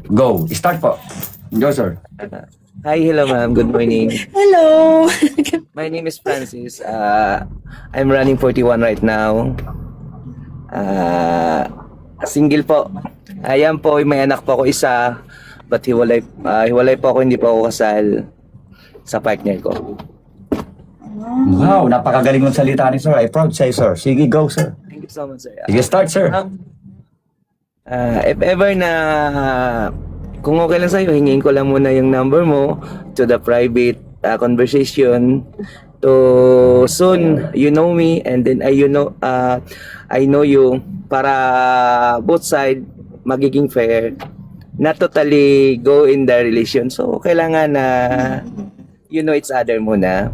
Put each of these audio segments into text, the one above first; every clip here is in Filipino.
Go. Start po. Go, sir. Hi, hello ma'am. Good morning. Hello. My name is Francis. I'm running 41 right now. Single po. Ayan po, may anak po ako isa. But hiwalay po ako, hindi po ako kasal sa partner ko. Wow, napakagaling mong salita ni sir. I proud say, sir. Sige, go, sir. Thank you so much, sir. Sige, start, sir. If ever na kung okay lang sa'yo, hingin ko lang muna yung number mo to the private conversation to soon you know me and then I know you para both side magiging fair, not totally go in the relation. So kailangan na you know each other muna.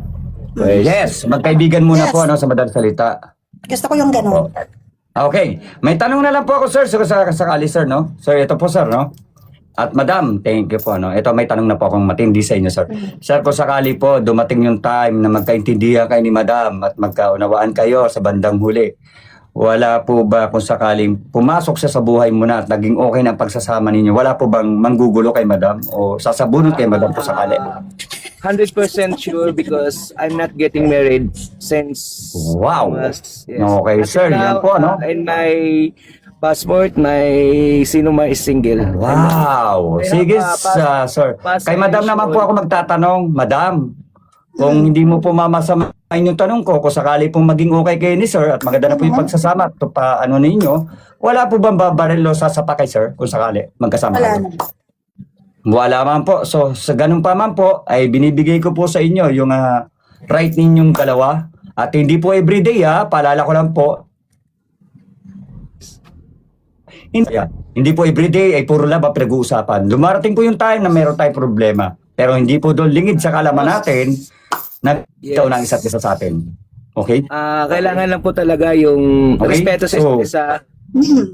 First. Yes, magkaibigan muna Yes. po sa madaling salita. Gusto ko yung gano'n. Okay, may tanong na lang po ako, sir, sa sakali, sir, no? Sir, ito po, sir, no? At madam, thank you po, no? Ito, may tanong na po akong matindi sa inyo, sir. Sir, kung sakali po, dumating yung time na magkaintindihan kayo ni madam at magkaunawaan kayo sa bandang huli, wala po ba kung sakaling pumasok siya sa buhay mo na at naging okay na ang pagsasama ninyo, wala po bang manggugulo kay madam o sasabunod kay madam po sakali? 100% sure because I'm not getting married since Wow. yes. Okay, sir, Until yan now, po, no? In my passport, my sinuma is single. Wow! Sige, sir. Kay madam naman po ako magtatanong, madam, kung hindi mo po mamasamain yung tanong ko, kung sakali pong maging okay kayo ni sir at maganda na po yung pagsasama at ano ninyo, wala po bang babarelo sasapa kay sir kung sakali magkasama Wala kayo? na. Wala man po. So, sa ganun pa man po, ay binibigay ko po sa inyo yung right ninyong dalawa. At hindi po everyday paalala ko lang po, hindi po everyday ay puro laba pinag-uusapan. Lumarating po yung time na meron tayong problema. Pero hindi po doon lingid sa kalaman natin na ikaw ng isa't isa sa atin. Okay? Kailangan lang po talaga yung Okay. respeto sa isa't isa.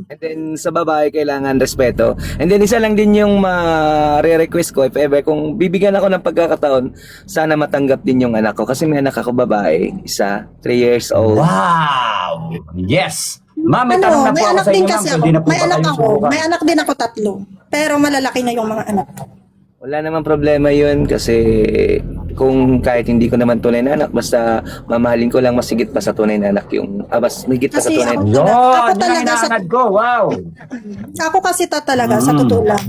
And then sa babae kailangan respeto. And then isa lang din yung ma-request ko if ever kung bibigyan ako ng pagkakataon, sana matanggap din yung anak ko kasi may anak ako babae, isa, 3 years old. Wow! Yes! Ma'am, may tanong na po May ako anak sa din inyo, ma'am. kasi ako. Hindi na po May ba anak kayo ako. subukan? May anak din ako 3. Pero malalaki na yung mga anak. Wala namang problema yun kasi kung kahit hindi ko naman tunay na anak, basta mamahalin ko lang masigit pa sa tunay na anak yung, mas higit pa sa Kasi tunay na ako- Yun! Ako Yun ang talaga sa- hinahanad ko. Wow! Ako kasi talaga, sa totoo lang.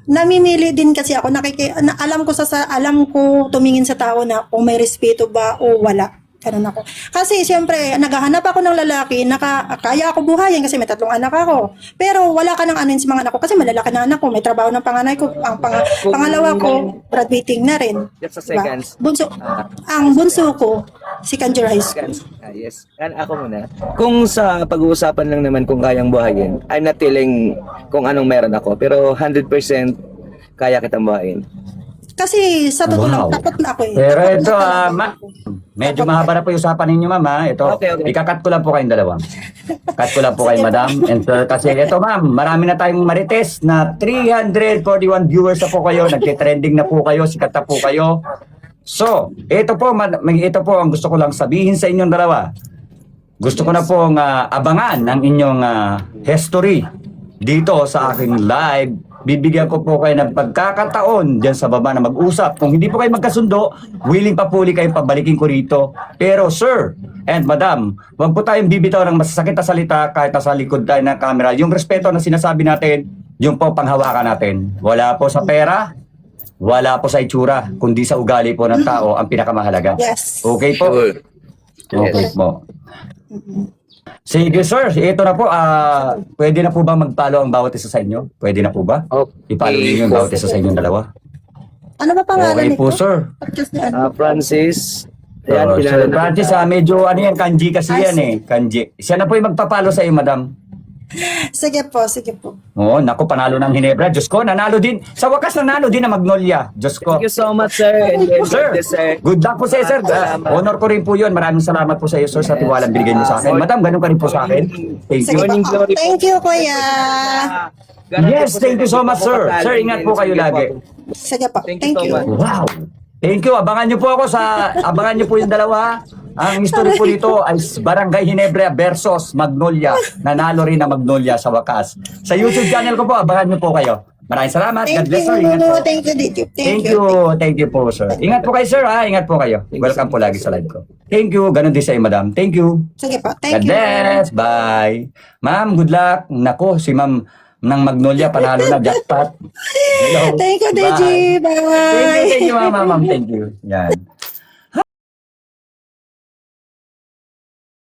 Namimili din kasi ako. Alam ko tumingin sa tao na kung may respeto ba o wala. Ganun ako. Kasi siyempre, naghahanap ako ng lalaki, kaya ako buhayin kasi may 3 anak ako. Pero wala ka ng anin sa mga anak ko kasi malalaki na anak ko, may trabaho ng panganay ko. Pangalawa ko, graduating na rin. Just a Diba? seconds. Ang bunso ko, second year high school. Yes. Ako muna. Kung sa pag-uusapan lang naman kung kayang buhayin, I'm not telling kung anong meron ako, pero 100% kaya kitang buhayin. Kasi sa totoo lang, Wow. takot na ako eh. Pero Takot ito, na talaga ako. medyo mahaba na po yung usapan ninyo, ma'am. Ito, Okay. ikakat ko lang po kayong dalawa. Cut ko lang po kay madam. And sir, kasi ito, ma'am, marami na tayong marites na 341 viewers na po kayo. Nagtitrending na po kayo, sikat na po kayo. So, ito po ang gusto ko lang sabihin sa inyong dalawa. Gusto ko na pong abangan ang inyong history dito sa aking live. Bibigyan ko po kayo ng pagkakataon dyan sa baba na mag-usap. Kung hindi po kayo magkasundo, willing pa po kayo pabalikin ko rito. Pero sir and madam, wag po tayong bibitaw ng masasakit na salita kahit nasa likod tayo ng camera. Yung respeto na sinasabi natin, yung po panghawakan natin. Wala po sa pera, wala po sa itsura, kundi sa ugali po ng tao ang pinakamahalaga. Yes. Okay po? Sure. Okay po. Sige sir, ito na po. Pwede na po ba mag-follow ang bawat isa sa inyo? Pwede na po ba? Okay. I-follow niyo yung bawat isa sa inyong dalawa. Ano ba pangalan Okay nito? po sir. Podcast ni ano? Francis, ayan, Sir kilala na Francis, kita. medyo kanji kasi yan eh. Kanji. Siya na po yung magpapalo sa iyo, madam. Sige po, sige po. Oo, naku, panalo ng Hinebra. Diyos ko, nanalo din. Sa wakas, nanalo din ng Magnolia. Diyos ko. Thank you so much, sir. And then, Sir, sir. good luck po sa iyo, sir. Honor ko rin po yun. Maraming salamat po sa iyo, sir, sa tiwalang binigay niyo sa akin. Madam, ganun ka rin po sa akin. Thank Sige you. Morning po. glory po. Thank you, kuya. Yes, thank you so much, sir. Sir, ingat po kayo lagi. Sige po. Thank you Thank so you. much. Wow. Thank you. Abangan niyo po ako abangan niyo po yung dalawa. Ang history po nito ay Barangay Ginebra versus Magnolia. Nanalo rin ang Magnolia sa wakas. Sa YouTube channel ko po, abangan niyo po kayo. Maraming salamat. God Thank bless, sir. you. Ingat po. Thank you, Dito. Thank you. Thank you po, sir. Ingat po kayo, sir. Ha? Ingat po kayo. Welcome po lagi sa live ko. Thank you. Ganon din sa iyo, madam. Thank you. Sige po. God Thank you. bless. Bye. Ma'am, good luck. Nako, si ma'am ng Magnolia, panalo na, jackpot. Hello. Thank you, Deji. Bye. Thank you, ma'am. Thank you. Yan.